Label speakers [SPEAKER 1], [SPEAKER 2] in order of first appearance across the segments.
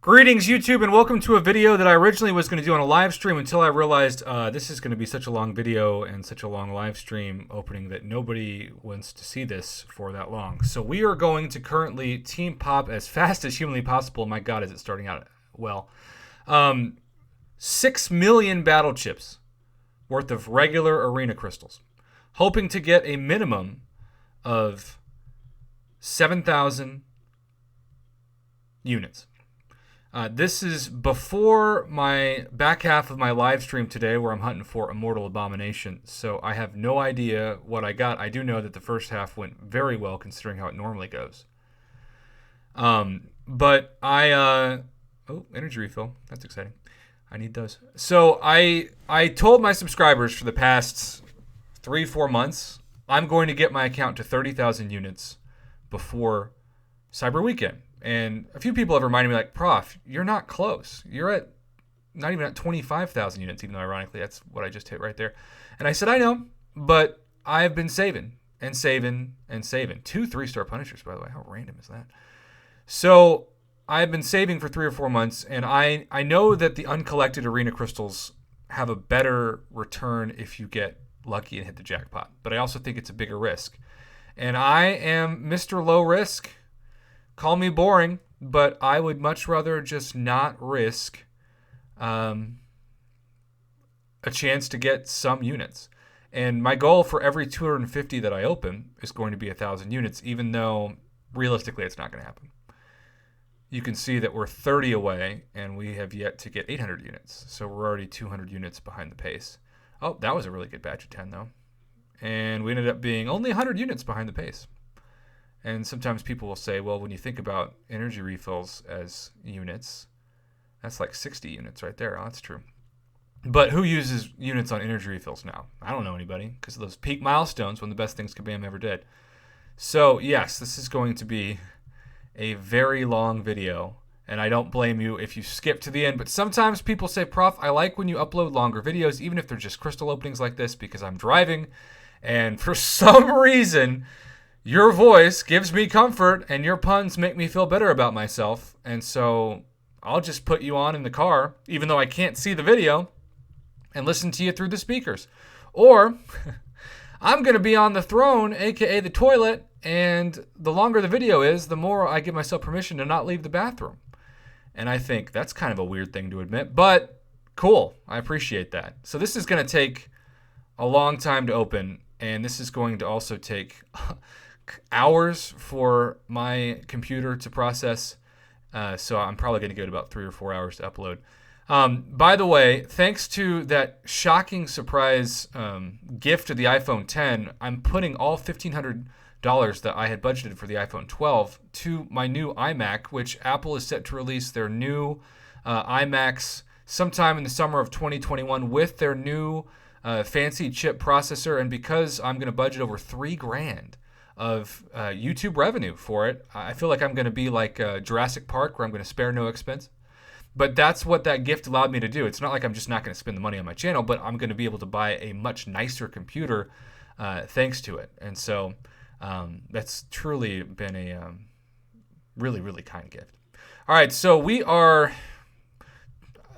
[SPEAKER 1] Greetings, YouTube, and welcome to a video that I originally was going to do on a live stream until I realized this is going to be such a long video and such a long live stream opening that nobody wants to see this for that long. So we are going to currently team pop as fast as humanly possible. My God, is it starting out well. 6 million battle chips worth of regular arena crystals, hoping to get a minimum of 7,000 units. This is before my back half of my live stream today where I'm hunting for Immortal Abomination, so I have no idea what I got. I do know that the first half went very well considering how it normally goes. But I... oh, energy refill. That's exciting. I need those. So I told my subscribers for the past 3-4 months I'm going to get my account to 30,000 units before Cyber Weekend. And a few people have reminded me, like, Prof, you're not close. You're at not even at 25,000 units, even though ironically that's what I just hit right there. And I said, I know, but I've been saving and saving and saving. 2 3-star Punishers, by the way. How random is that? So I've been saving for 3 or 4 months, and I know that the uncollected arena crystals have a better return if you get lucky and hit the jackpot. But I also think it's a bigger risk. And I am Mr. Low Risk. Call me boring, but I would much rather just not risk a chance to get some units. And my goal for every 250 that I open is going to be 1,000 units, even though realistically it's not going to happen. You can see that we're 30 away, and we have yet to get 800 units. So we're already 200 units behind the pace. Oh, that was a really good batch of 10, though. And we ended up being only 100 units behind the pace. And sometimes people will say, well, when you think about energy refills as units, that's like 60 units right there. Oh, that's true. But who uses units on energy refills now? I don't know anybody, because of those peak milestones when the best things Kabam ever did. So, yes, this is going to be a very long video, and I don't blame you if you skip to the end. But sometimes people say, Prof, I like when you upload longer videos, even if they're just crystal openings like this, because I'm driving, and for some reason your voice gives me comfort and your puns make me feel better about myself. And so I'll just put you on in the car, even though I can't see the video, and listen to you through the speakers. Or I'm going to be on the throne, aka the toilet, and the longer the video is, the more I give myself permission to not leave the bathroom. And I think that's kind of a weird thing to admit, but cool. I appreciate that. So this is going to take a long time to open, and this is going to also take hours for my computer to process, so I'm probably going to give it about 3 or 4 hours to upload. By the way, thanks to that shocking surprise gift of the iPhone 10, I'm putting all $1,500 that I had budgeted for the iPhone 12 to my new iMac, which Apple is set to release their new iMacs sometime in the summer of 2021 with their new fancy chip processor. And because I'm going to budget over $3,000 of YouTube revenue for it, I feel like I'm going to be like Jurassic Park, where I'm going to spare no expense. But that's what that gift allowed me to do. It's not like I'm just not going to spend the money on my channel, but I'm going to be able to buy a much nicer computer thanks to it. And so that's truly been a really, really kind gift. All right, so we are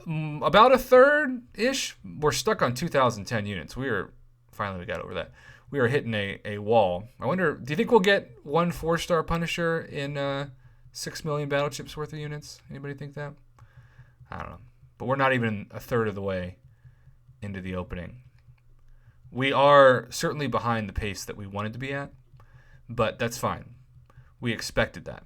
[SPEAKER 1] about a third-ish. We're stuck on 2,010 units. We got over that. We are hitting a wall. I wonder, do you think we'll get 1 4-star Punisher in 6 million battle chips worth of units? Anybody think that? I don't know. But we're not even a third of the way into the opening. We are certainly behind the pace that we wanted to be at, but that's fine. We expected that.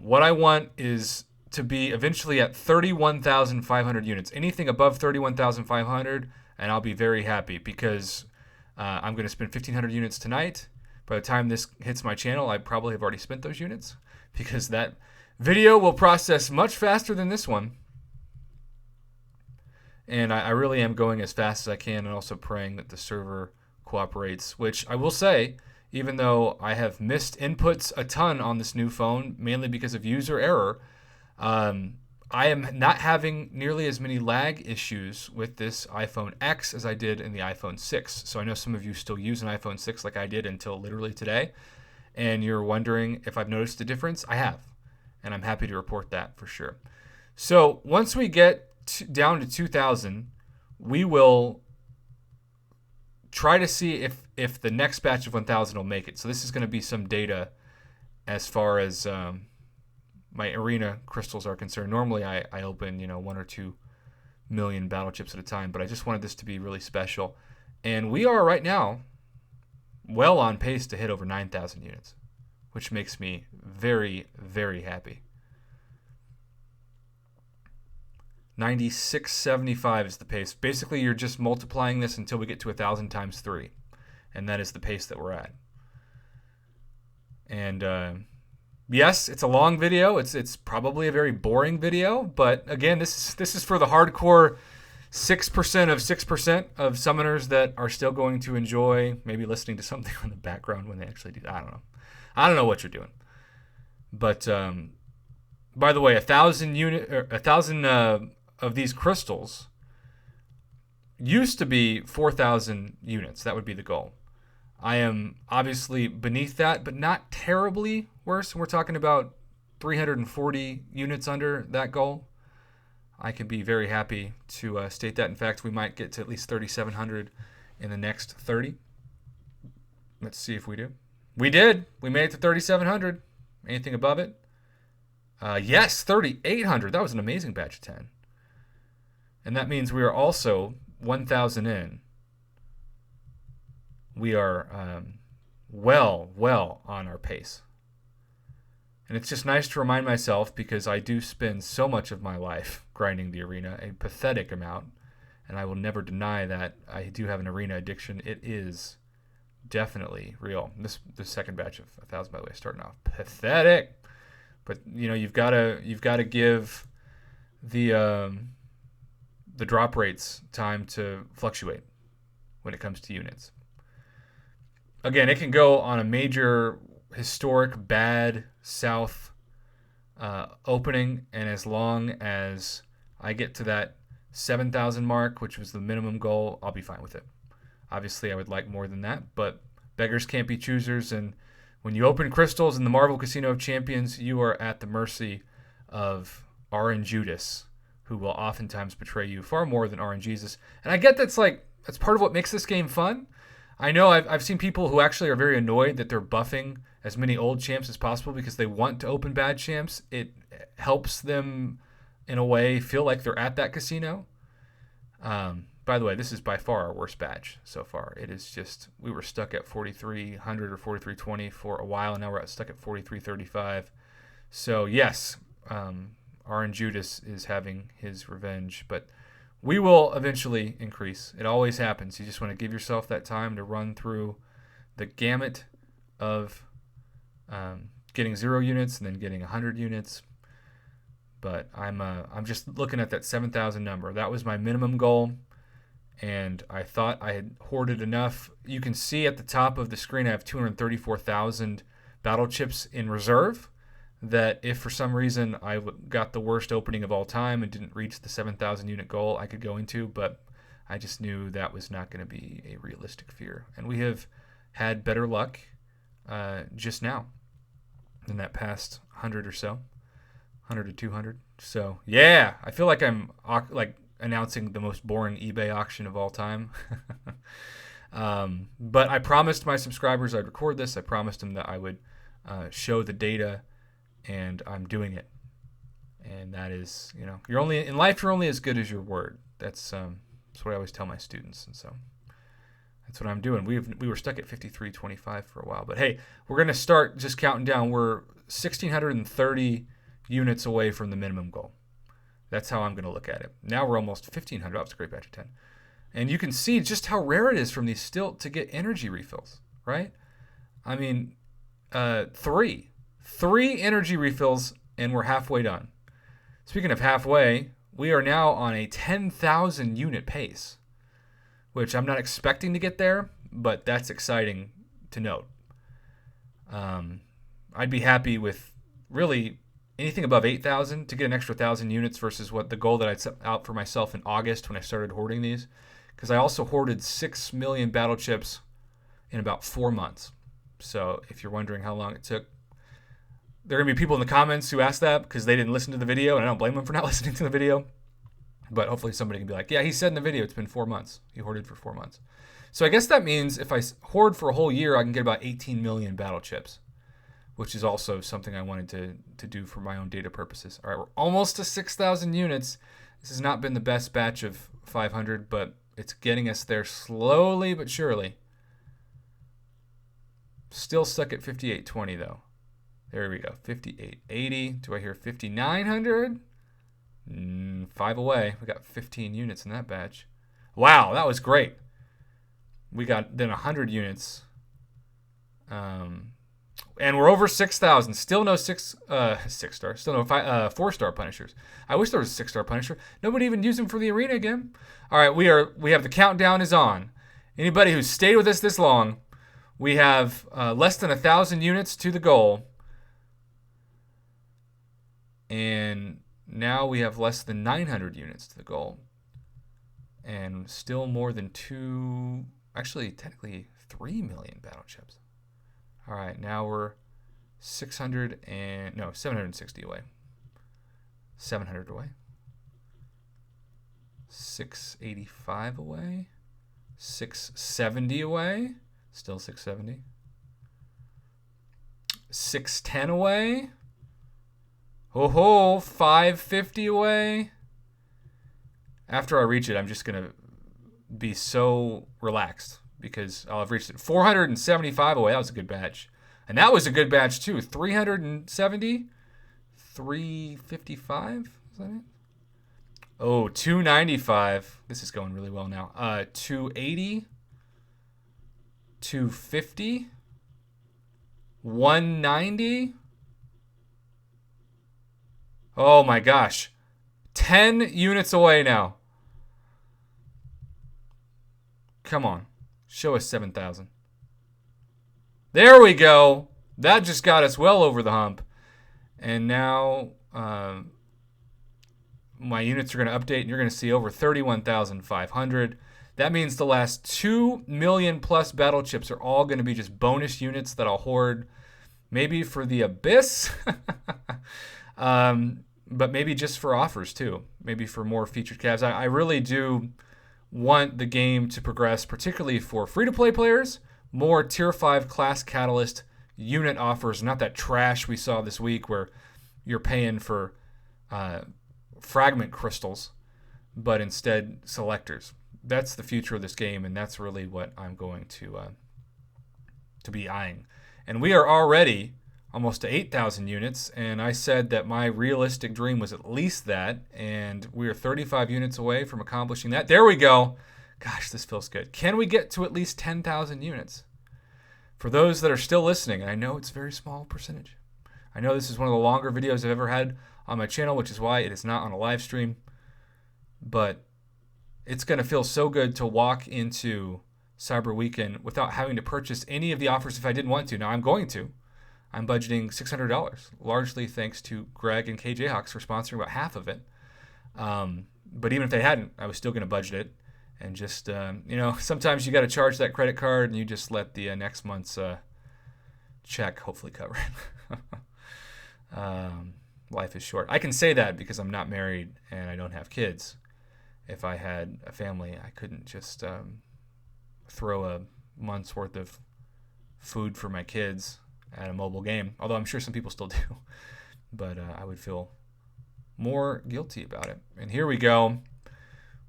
[SPEAKER 1] What I want is to be eventually at 31,500 units. Anything above 31,500, and I'll be very happy, because I'm going to spend 1,500 units tonight. By the time this hits my channel, I probably have already spent those units, because that video will process much faster than this one. And I really am going as fast as I can, and also praying that the server cooperates, which I will say, even though I have missed inputs a ton on this new phone, mainly because of user error, I am not having nearly as many lag issues with this iPhone X as I did in the iPhone 6. So I know some of you still use an iPhone 6 like I did until literally today, and you're wondering if I've noticed a difference. I have. and I'm happy to report that for sure. So once we get down to 2,000, we will try to see if the next batch of 1,000 will make it. So this is going to be some data as far as my arena crystals are concerned. Normally I open 1 or 2 million battle chips at a time, but I just wanted this to be really special. And we are right now well on pace to hit over 9,000 units, which makes me very, very happy. 96.75 is the pace. Basically, you're just multiplying this until we get to 1,000 times 3, and that is the pace that we're at. And yes, it's a long video. It's probably a very boring video, but again, this is for the hardcore 6% of 6% of summoners that are still going to enjoy maybe listening to something on the background when they actually do that. I don't know what you're doing. But by the way, 1,000 of these crystals used to be 4,000 units. That would be the goal. I am obviously beneath that, but not terribly worse. We're talking about 340 units under that goal. I can be very happy to state that. In fact, we might get to at least 3,700 in the next 30. Let's see if we do. We did. We made it to 3,700. Anything above it? Yes, 3,800. That was an amazing batch of 10. And that means we are also 1,000 in. We are well on our pace. And it's just nice to remind myself, because I do spend so much of my life grinding the arena, a pathetic amount, and I will never deny that I do have an arena addiction. It is definitely real. This second batch of 1,000, by the way, starting off pathetic. But you've got to give the drop rates time to fluctuate when it comes to units. Again, it can go on a major historic bad south opening, and as long as I get to that 7,000 mark, which was the minimum goal, I'll be fine with it. Obviously, I would like more than that, but beggars can't be choosers, and when you open crystals in the Marvel Casino of Champions, you are at the mercy of RN Judas, who will oftentimes betray you far more than RN Jesus. And I get that's part of what makes this game fun. I know I've seen people who actually are very annoyed that they're buffing as many old champs as possible because they want to open bad champs. It helps them, in a way, feel like they're at that casino. By the way, this is by far our worst batch so far. It is just, we were stuck at 4,300 or 4,320 for a while, and now we're stuck at 4,335. So yes, RN Judas is having his revenge, but we will eventually increase. It always happens. You just want to give yourself that time to run through the gamut of getting 0 units and then getting 100 units. But I'm just looking at that 7,000 number. That was my minimum goal, and I thought I had hoarded enough. You can see at the top of the screen I have 234,000 battle chips in reserve, that if for some reason I got the worst opening of all time and didn't reach the 7,000 unit goal, I could go into, but I just knew that was not going to be a realistic fear. And we have had better luck just now than that past 100 or so, 100 to 200. So yeah, I feel like I'm announcing the most boring eBay auction of all time. But I promised my subscribers I'd record this. I promised them that I would show the data, and I'm doing it. And that is, you're only in life. You're only as good as your word. That's what I always tell my students, and so that's what I'm doing. We were stuck at 53.25 for a while, but hey, we're gonna start just counting down. We're 1,630 units away from the minimum goal. That's how I'm gonna look at it. Now we're almost 1,500. That was a great batch of 10, and you can see just how rare it is from these still to get energy refills, right? I mean, three energy refills, and we're halfway done. Speaking of halfway, we are now on a 10,000 unit pace, which I'm not expecting to get there, but that's exciting to note. I'd be happy with really anything above 8,000 to get an extra 1,000 units versus what the goal that I'd set out for myself in August when I started hoarding these, because I also hoarded 6 million battle chips in about 4 months. So if you're wondering how long it took, There are going to be people in the comments who ask that because they didn't listen to the video, and I don't blame them for not listening to the video. But hopefully somebody can be like, yeah, he said in the video it's been 4 months. He hoarded for 4 months. So I guess that means if I hoard for a whole year, I can get about 18 million battle chips, which is also something I wanted to do for my own data purposes. All right, we're almost to 6,000 units. This has not been the best batch of 500, but it's getting us there slowly but surely. Still stuck at 5820 though. There we go, 5880. Do I hear 5900? 5 away. We got 15 units in that batch. Wow, that was great. We got then 100 units. And we're over 6,000. Still no 6-star. Still no 4-star Punishers. I wish there was a 6-star Punisher. Nobody even used them for the arena again. All right, we have the countdown is on. Anybody who's stayed with us this long, we have less than 1,000 units to the goal. And now we have less than 900 units to the goal. And still more than technically 3 million battle chips. All right, now we're 760 away. 700 away. 685 away. 670 away. Still 670. 610 away. Oh, 550 away. After I reach it, I'm just going to be so relaxed because I'll have reached it. 475 away. That was a good batch. And that was a good batch, too. 370. 355. Is that it? Oh, 295. This is going really well now. 280. 250. 190. Oh, my gosh. 10 units away now. Come on. Show us 7,000. There we go. That just got us well over the hump. And now my units are going to update, and you're going to see over 31,500. That means the last 2 million plus battle chips are all going to be just bonus units that I'll hoard. Maybe for the Abyss. But maybe just for offers too. Maybe for more featured calves. I really do want the game to progress, particularly for free-to-play players. More Tier 5 Class Catalyst unit offers, not that trash we saw this week where you're paying for fragment crystals, but instead selectors. That's the future of this game, and that's really what I'm going to be eyeing. And we are already almost to 8,000 units, and I said that my realistic dream was at least that, and we are 35 units away from accomplishing that. There we go. Gosh, this feels good. Can we get to at least 10,000 units? For those that are still listening, and I know it's a very small percentage. I know this is one of the longer videos I've ever had on my channel, which is why it is not on a live stream, but it's going to feel so good to walk into Cyber Weekend without having to purchase any of the offers if I didn't want to. Now, I'm going to. I'm budgeting $600, largely thanks to Greg and KJ Hawks for sponsoring about half of it. But even if they hadn't, I was still going to budget it. And just, sometimes you got to charge that credit card and you just let the next month's check hopefully cover it. Life is short. I can say that because I'm not married and I don't have kids. If I had a family, I couldn't just throw a month's worth of food for my kids at a mobile game, although I'm sure some people still do. But I would feel more guilty about it. And here we go.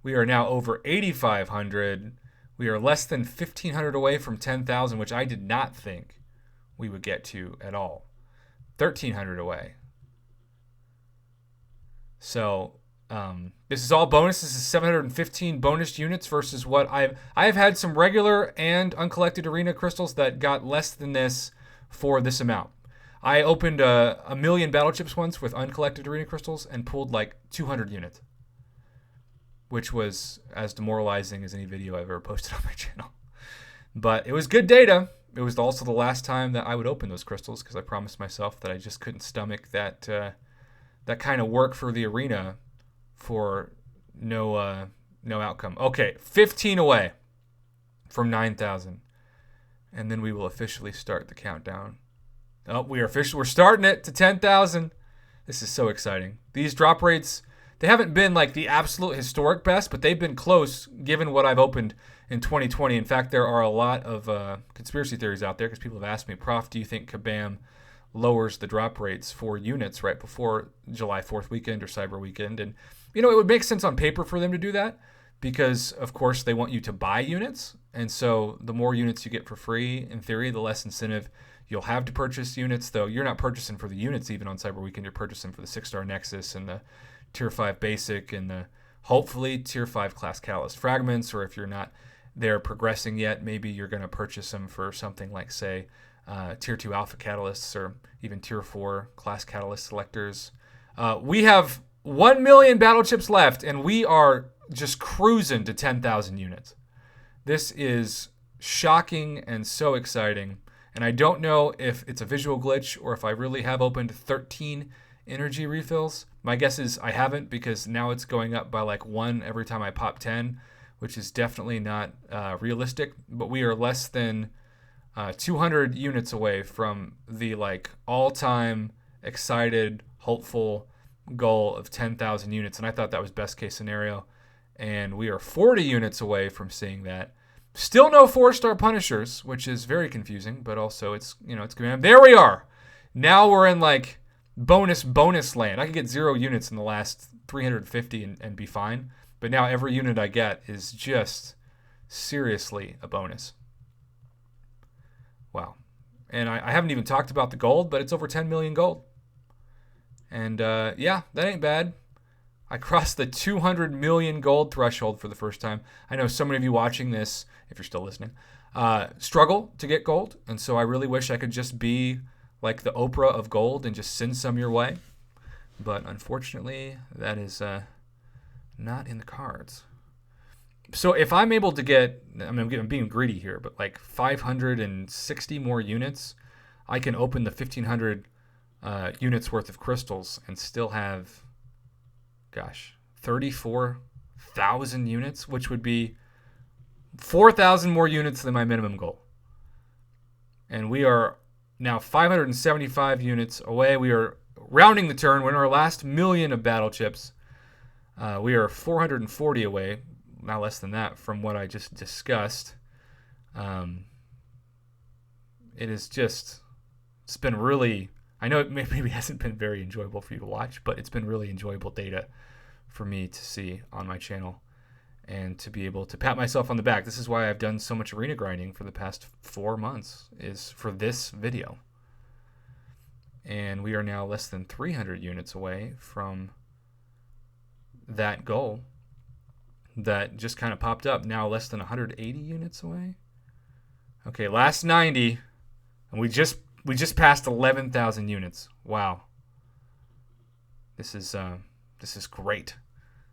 [SPEAKER 1] We are now over 8,500. We are less than 1,500 away from 10,000, which I did not think we would get to at all. 1,300 away. So this is all bonus. This is 715 bonus units versus what I have had some regular and uncollected arena crystals that got less than this for this amount. I opened a million battle chips once with uncollected arena crystals and pulled like 200 units, which was as demoralizing as any video I've ever posted on my channel. But it was good data. It was also the last time that I would open those crystals because I promised myself that I just couldn't stomach that kind of work for the arena for no outcome. Okay, 15 away from 9,000. And then we will officially start the countdown Oh, we're starting it to 10,000. This is so exciting. These drop rates, they haven't been like the absolute historic best, but they've been close given what I've opened in 2020. In fact, there are a lot of conspiracy theories out there because people have asked me, Prof, do you think Kabam lowers the drop rates for units right before July 4th weekend or Cyber weekend? And, it would make sense on paper for them to do that because, of course, they want you to buy units. And so the more units you get for free, in theory, the less incentive you'll have to purchase units, though you're not purchasing for the units even on Cyber Weekend. You're purchasing for the 6-star Nexus and the Tier 5 Basic and the, hopefully, Tier 5 Class Catalyst Fragments, or if you're not there progressing yet, maybe you're going to purchase them for something like, say, Tier 2 Alpha Catalysts or even Tier 4 Class Catalyst Selectors. We have 1 million battle chips left, and we are just cruising to 10,000 units. This is shocking and so exciting. And I don't know if it's a visual glitch or if I really have opened 13 energy refills. My guess is I haven't because now it's going up by like 1 every time I pop 10, which is definitely not realistic. But we are less than 200 units away from the like all-time excited, hopeful goal of 10,000 units. And I thought that was best case scenario. And we are 40 units away from seeing that. Still no 4-star Punishers, which is very confusing, but also it's command. There we are. Now we're in like bonus land. I could get 0 units in the last 350 and be fine. But now every unit I get is just seriously a bonus. Wow. And I haven't even talked about the gold, but it's over 10 million gold. And yeah, that ain't bad. I crossed the 200 million gold threshold for the first time. I know so many of you watching this, if you're still listening, struggle to get gold. And so I really wish I could just be like the Oprah of gold and just send some your way. But unfortunately, that is not in the cards. So if I'm able to get, I'm being greedy here, but like 560 more units, I can open the 1,500 units worth of crystals and still have, 34,000 units, which would be 4,000 more units than my minimum goal. And we are now 575 units away. We are rounding the turn. We're in our last million of battle chips. We are 440 away, now less than that, from what I just discussed. It is just, it's been really, I know it maybe hasn't been very enjoyable for you to watch, but it's been really enjoyable data for me to see on my channel and to be able to pat myself on the back. This is why I've done so much arena grinding for the past 4 months, is for this video. And we are now less than 300 units away from that goal that just kind of popped up. Now less than 180 units away. Okay, last 90, and we just passed 11,000 units. Wow. This is great.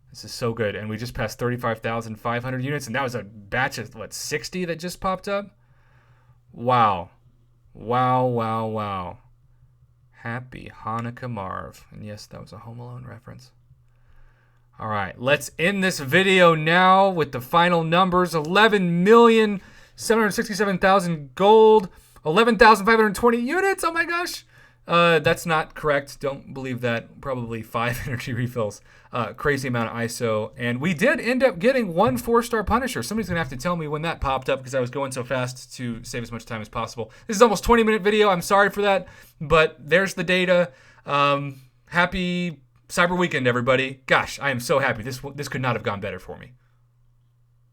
[SPEAKER 1] This is so good. And we just passed 35,500 units, and that was a batch of, 60 that just popped up? Wow. Wow, wow, wow. Happy Hanukkah, Marv. And yes, that was a Home Alone reference. All right, let's end this video now with the final numbers. 11,767,000 gold, 11,520 units. Oh my gosh. That's not correct. Don't believe that. Probably 5 energy refills. Crazy amount of ISO. And we did end up getting 1 4-star Punisher. Somebody's going to have to tell me when that popped up because I was going so fast to save as much time as possible. This is almost 20-minute video. I'm sorry for that. But there's the data. Happy Cyber Weekend, everybody. Gosh, I am so happy. This could not have gone better for me.